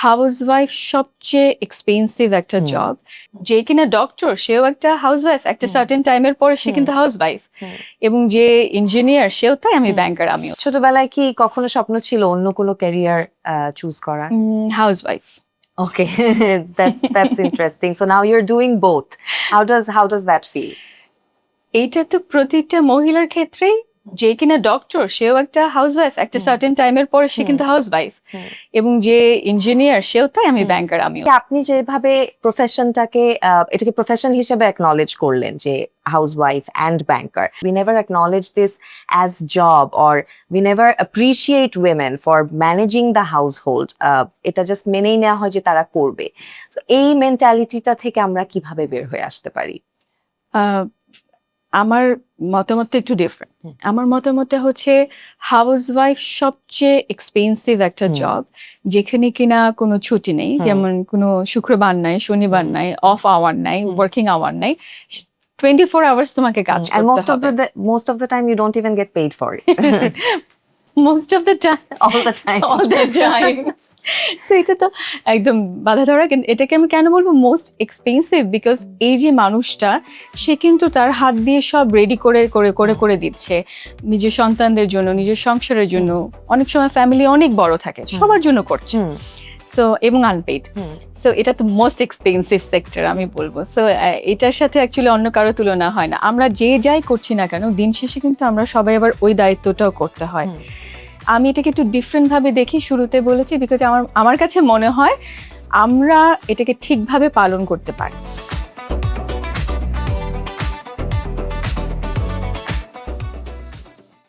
Housewife সবচেয়ে expensive একটা job. যে কিনা ডক্টর সেও একটা হাউসওয়াইফ, একটা সার্টেন টাইমের পরে সে কিন্তু হাউসওয়াইফ। এবং যে ইঞ্জিনিয়ার সেও তাই, আমি ব্যাংকার আমিও। ছোটবেলায় কি কখনো স্বপ্ন ছিল অন্য কোনো ক্যারিয়ার চুজ করার? Housewife. Okay, that's interesting. So now you're doing both. How does that feel? এইটা তো প্রতিটা মহিলার ক্ষেত্রেই, যে কিনা ডক্টর সেও একটা হাউসওয়াইফ, একটা সার্টেন টাইমের পরে সে কিন্তু হাউসওয়াইফ। এবং যে ইঞ্জিনিয়ার সেও তাই, আমি ব্যাংকার আমিও। আপনি যেভাবে প্রফেশনটাকে এটাকে প্রফেশন হিসেবে অ্যাকনলেজ করলেন যে housewife and banker, we never acknowledge this as job or we never appreciate women for managing the house hold. এটা জাস্ট মেনেই নেওয়া হয় যে তারা করবে। তো এই মেন্টালিটিটা থেকে আমরা কিভাবে বের হয়ে আসতে পারি? আমার মতামত একটু ডিফারেন্ট। আমার মতামতটা হচ্ছে হাউসওয়াইফ সবচেয়ে এক্সপেন্সিভ একটা জব, যেখানে কিনা কোনো ছুটি নেই, যেমন কোনো শুক্রবার নাই, শনিবার নাই, অফ আওয়ার নাই, ওয়ার্কিং আওয়ার নাই, 24 আওয়ার্স তোমাকে কাজ করতে হবে। Most of the time you don't even get paid for it. Most of the time, all the time. So এটা তো একদম বাধা ধরা। কিন্তু এটাকে আমি কেন বলবো মোস্ট এক্সপেন্সিভ, বিকজ এই যে মানুষটা সে কিন্তু তার হাত দিয়ে সব রেডি করে করে করে করে দিচ্ছে নিজের সন্তানদের জন্য, নিজের সংসারের জন্য। অনেক সময় ফ্যামিলি অনেক বড় থাকে, সবার জন্য করছে। সো এবং আনপেইড। সো এটা তো মোস্ট এক্সপেন্সিভ সেক্টর আমি বলবো। সো এটার সাথে অ্যাকচুয়ালি অন্য কারো তুলনা হয় না। আমরা যে যাই করছি না কেন, দিন শেষে কিন্তু আমরা সবাই আবার ওই দায়িত্বটাও করতে হয়। আমি এটাকে একটু ডিফারেন্ট ভাবে দেখি, শুরুতে বলেছি, বিকজ আমার কাছে মনে হয় আমরা এটাকে ঠিকভাবে পালন করতে পারি।